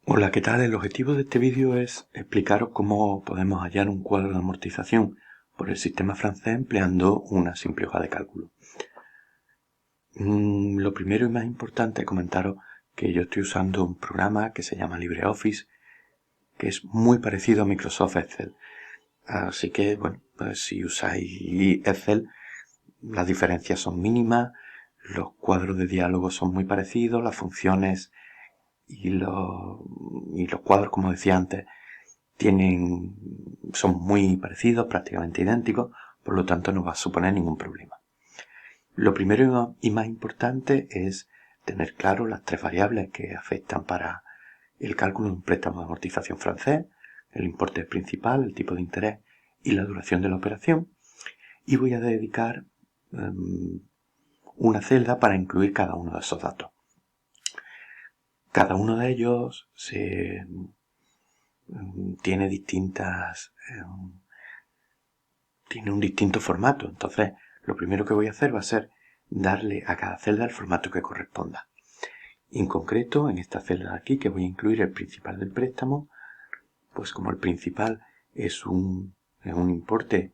Hola, ¿qué tal? El objetivo de este vídeo es explicaros cómo podemos hallar un cuadro de amortización por el sistema francés empleando una simple hoja de cálculo. Lo primero y más importante es comentaros que yo estoy usando un programa que se llama LibreOffice, que es muy parecido a Microsoft Excel. Así que, bueno, pues si usáis Excel, las diferencias son mínimas, los cuadros de diálogo son muy parecidos, las funciones y los cuadros, como decía antes, son muy parecidos, prácticamente idénticos, por lo tanto no va a suponer ningún problema. Lo primero y más importante es tener claro las tres variables que afectan para el cálculo de un préstamo de amortización francés: el importe principal, el tipo de interés y la duración de la operación. Y voy a dedicar una celda para incluir cada uno de esos datos. Cada uno de ellos tiene un distinto formato. Entonces, lo primero que voy a hacer va a ser darle a cada celda el formato que corresponda. En concreto, en esta celda de aquí, que voy a incluir el principal del préstamo, pues como el principal es un importe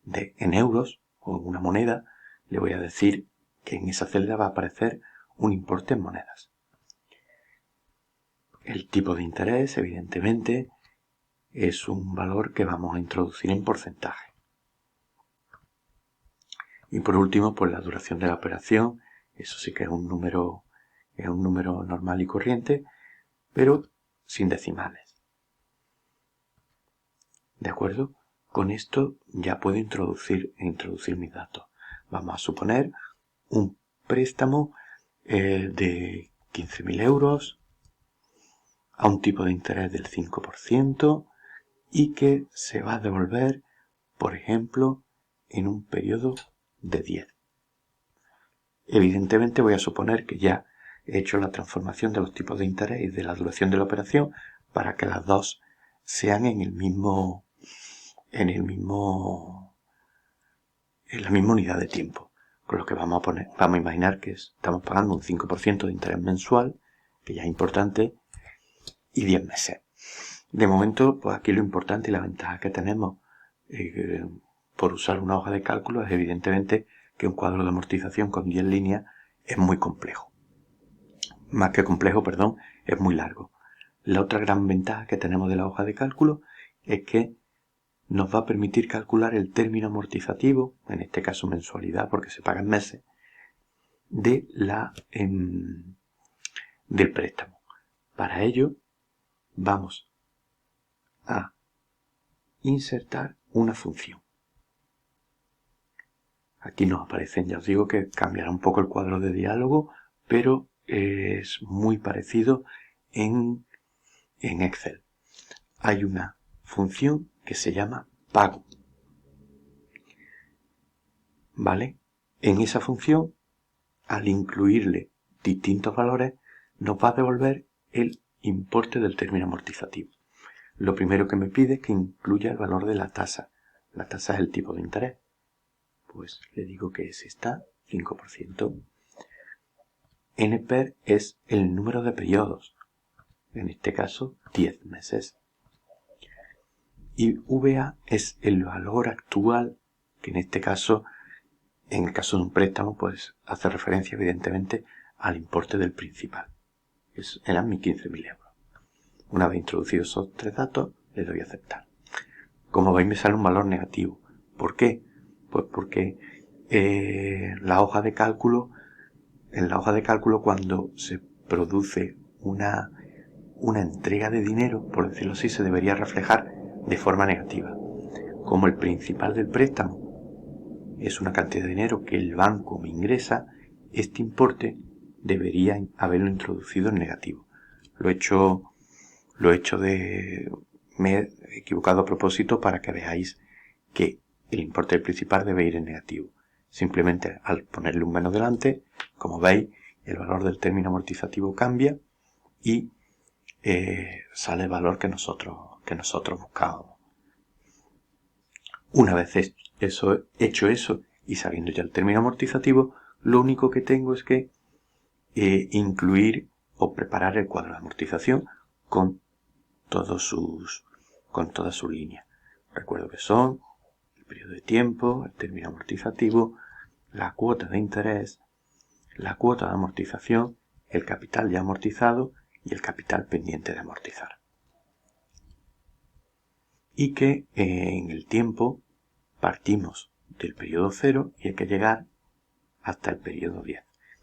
en euros o en una moneda, le voy a decir que en esa celda va a aparecer un importe en monedas. El tipo de interés, evidentemente, es un valor que vamos a introducir en porcentaje. Y por último, pues la duración de la operación, eso sí que es un número normal y corriente, pero sin decimales. ¿De acuerdo? Con esto ya puedo introducir mis datos. Vamos a suponer un préstamo de 15.000 euros a un tipo de interés del 5% y que se va a devolver, por ejemplo, en un periodo de 10. Evidentemente voy a suponer que ya he hecho la transformación de los tipos de interés y de la duración de la operación para que las dos sean en la misma unidad de tiempo. Con lo que vamos a imaginar que estamos pagando un 5% de interés mensual, que ya es importante, y 10 meses. De momento, pues aquí lo importante y la ventaja que tenemos por usar una hoja de cálculo es evidentemente que un cuadro de amortización con 10 líneas es muy complejo. Más que complejo, perdón, es muy largo. La otra gran ventaja que tenemos de la hoja de cálculo es que nos va a permitir calcular el término amortizativo, en este caso mensualidad porque se paga en meses, del préstamo. Para ello vamos a insertar una función. Aquí nos aparecen, ya os digo que cambiará un poco el cuadro de diálogo, pero es muy parecido en Excel. Hay una función que se llama pago. ¿Vale? En esa función, al incluirle distintos valores, nos va a devolver el importe del término amortizativo. Lo primero que me pide es que incluya el valor de la tasa. La tasa es el tipo de interés. Pues le digo que es esta, 5%. NPER es el número de periodos, en este caso 10 meses. Y VA es el valor actual, que en este caso, en el caso de un préstamo, pues hace referencia evidentemente al importe del principal. Eran mis 15.000 euros. Una vez introducidos esos tres datos, le doy a aceptar. Como veis, me sale un valor negativo. ¿Por qué? Pues porque en la hoja de cálculo, cuando se produce una entrega de dinero, por decirlo así, se debería reflejar de forma negativa. Como el principal del préstamo es una cantidad de dinero que el banco me ingresa, este importe debería haberlo introducido en negativo. Me he equivocado a propósito para que veáis que el importe del principal debe ir en negativo. Simplemente al ponerle un menos delante, como veis, el valor del término amortizativo cambia y sale el valor que nosotros buscábamos. Una vez hecho eso y sabiendo ya el término amortizativo, lo único que tengo es que incluir o preparar el cuadro de amortización con todas sus líneas. Recuerdo que son el periodo de tiempo, el término amortizativo, la cuota de interés, la cuota de amortización, el capital ya amortizado y el capital pendiente de amortizar. Y que en el tiempo partimos del periodo 0 y hay que llegar hasta el periodo 10.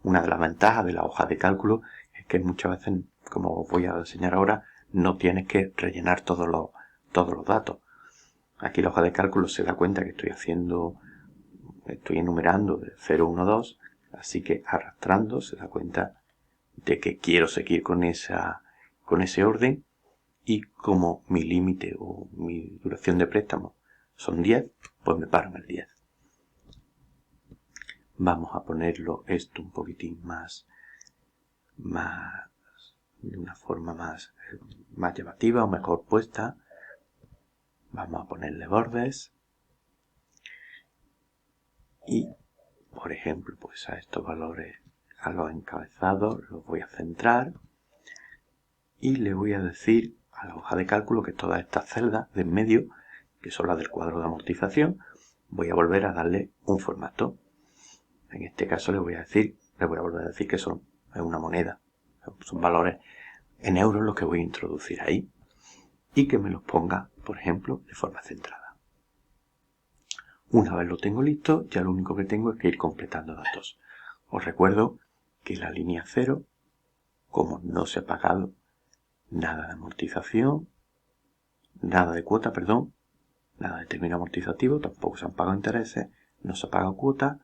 Una de las ventajas de la hoja de cálculo es que muchas veces, como os voy a enseñar ahora, no tienes que rellenar todos los datos. Aquí la hoja de cálculo se da cuenta que estoy enumerando de 0, 1, 2, así que arrastrando se da cuenta de que quiero seguir con ese orden, y como mi límite o mi duración de préstamo son 10, pues me paro en el 10. Vamos a ponerlo esto un poquitín más de una forma más llamativa o mejor puesta. Vamos a ponerle bordes y, por ejemplo, pues a estos valores, a los encabezados, los voy a centrar y le voy a decir a la hoja de cálculo que todas estas celdas de en medio, que son las del cuadro de amortización, voy a volver a darle un formato. En este caso le voy a volver a decir que es una moneda, son valores en euros los que voy a introducir ahí, y que me los ponga, por ejemplo, de forma centrada. Una vez lo tengo listo, ya lo único que tengo es que ir completando datos. Os recuerdo que la línea 0, como no se ha pagado nada de amortización, nada de cuota, nada de término amortizativo, tampoco se han pagado intereses, no se ha pagado cuota,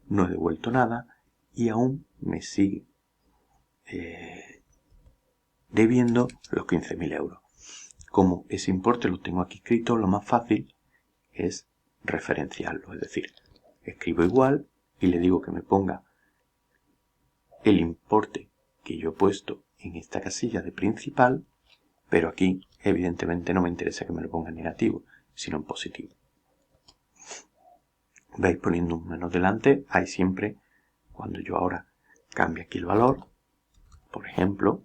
no he devuelto nada y aún me sigue debiendo los 15.000 euros. Como ese importe lo tengo aquí escrito, lo más fácil es referenciarlo, es decir, escribo igual y le digo que me ponga el importe que yo he puesto en esta casilla de principal, pero aquí evidentemente no me interesa que me lo ponga en negativo, sino en positivo. Vais poniendo un menos delante, hay siempre, cuando yo ahora cambie aquí el valor, por ejemplo,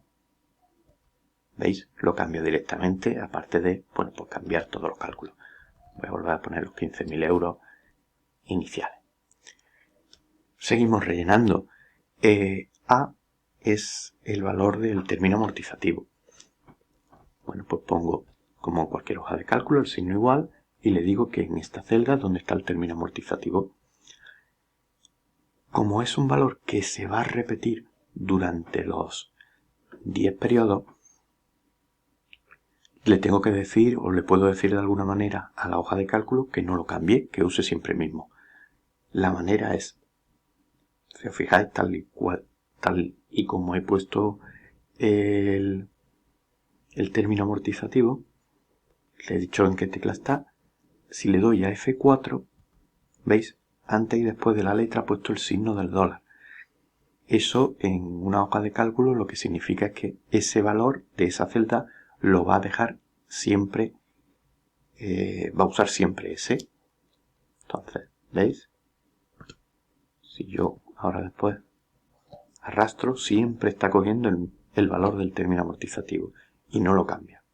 ¿veis? Lo cambio directamente, aparte de, pues cambiar todos los cálculos. Voy a volver a poner los 15.000 euros iniciales. Seguimos rellenando. A es el valor del término amortizativo. Bueno, pues pongo, como en cualquier hoja de cálculo, el signo igual y le digo que en esta celda donde está el término amortizativo. Como es un valor que se va a repetir durante los 10 periodos, le tengo que decir, o le puedo decir de alguna manera a la hoja de cálculo que no lo cambie, que use siempre el mismo. La manera es, si os fijáis, tal y como he puesto el término amortizativo, le he dicho en qué tecla está. Si le doy a F4, ¿veis? Antes y después de la letra he puesto el signo del dólar. Eso en una hoja de cálculo lo que significa es que ese valor de esa celda lo va a dejar siempre, va a usar siempre ese. Entonces, ¿veis? Si yo ahora después arrastro, siempre está cogiendo el valor del término amortizativo y no lo cambia.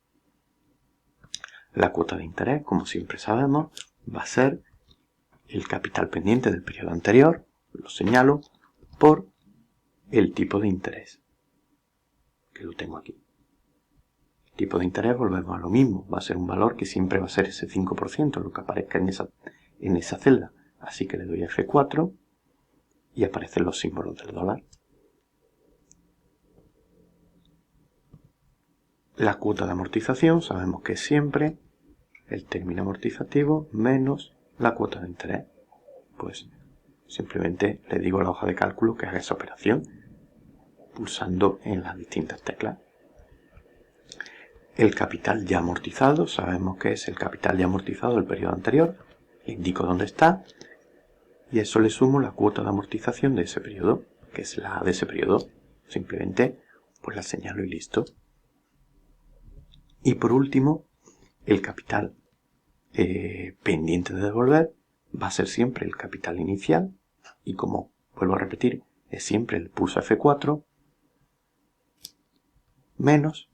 La cuota de interés, como siempre sabemos, va a ser el capital pendiente del periodo anterior, lo señalo, por el tipo de interés, que lo tengo aquí. El tipo de interés, volvemos a lo mismo, va a ser un valor que siempre va a ser ese 5%, lo que aparezca en esa celda. Así que le doy a F4 y aparecen los símbolos del dólar. La cuota de amortización sabemos que es siempre el término amortizativo menos la cuota de interés. Pues simplemente le digo a la hoja de cálculo que haga esa operación pulsando en las distintas teclas. El capital ya amortizado, sabemos que es el capital ya amortizado del periodo anterior, le indico dónde está y a eso le sumo la cuota de amortización de ese periodo, que es la A de ese periodo. Simplemente pues la señalo y listo. Y por último, el capital pendiente de devolver va a ser siempre el capital inicial y, como vuelvo a repetir, es siempre el pulso F4 menos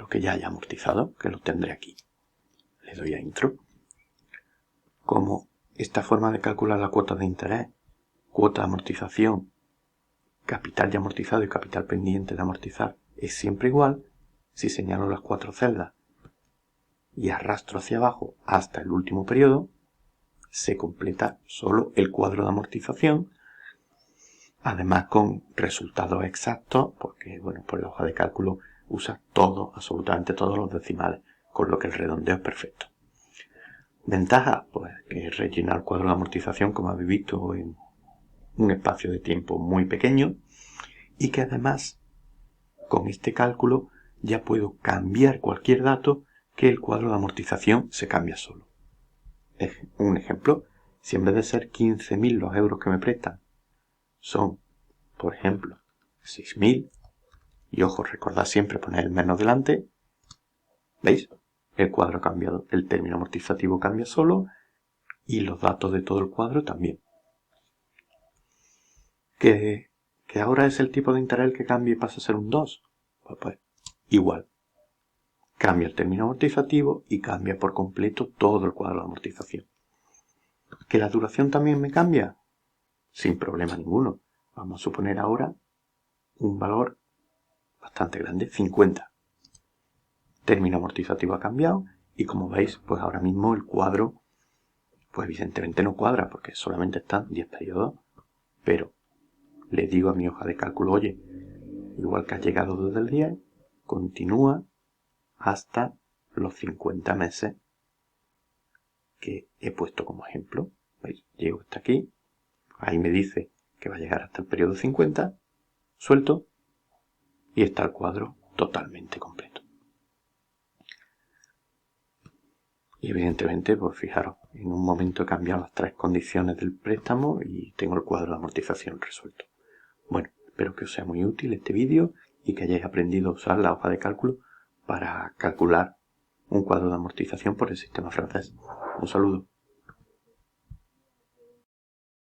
lo que ya haya amortizado, que lo tendré aquí. Le doy a Intro. Como esta forma de calcular la cuota de interés, cuota de amortización, capital ya amortizado y capital pendiente de amortizar es siempre igual, si señalo las 4 celdas y arrastro hacia abajo hasta el último periodo, se completa solo el cuadro de amortización, además con resultados exactos, porque bueno, pues la hoja de cálculo usa todo, absolutamente todos los decimales, con lo que el redondeo es perfecto. Ventaja, pues que rellenar el cuadro de amortización, como habéis visto, en un espacio de tiempo muy pequeño, y que además con este cálculo ya puedo cambiar cualquier dato, que el cuadro de amortización se cambia solo. Un ejemplo, si en vez de ser 15.000 los euros que me prestan son, por ejemplo, 6.000, y ojo, recordad siempre poner el menos delante, ¿veis? El cuadro ha cambiado, el término amortizativo cambia solo y los datos de todo el cuadro también. ¿Que ahora es el tipo de interés que cambia y pasa a ser un 2? Pues igual. Cambia el término amortizativo y cambia por completo todo el cuadro de amortización. ¿Que la duración también me cambia? Sin problema ninguno. Vamos a suponer ahora un valor bastante grande, 50. Término amortizativo ha cambiado y como veis, pues ahora mismo el cuadro, pues evidentemente no cuadra porque solamente están 10 periodos, pero le digo a mi hoja de cálculo, oye, igual que has llegado desde el 10, continúa hasta los 50 meses que he puesto como ejemplo. ¿Veis? Llego hasta aquí, ahí me dice que va a llegar hasta el periodo 50, suelto y está el cuadro totalmente completo. Y evidentemente, pues fijaros, en un momento he cambiado las 3 condiciones del préstamo y tengo el cuadro de amortización resuelto. Bueno, espero que os sea muy útil este vídeo y que hayáis aprendido a usar la hoja de cálculo para calcular un cuadro de amortización por el sistema francés. Un saludo.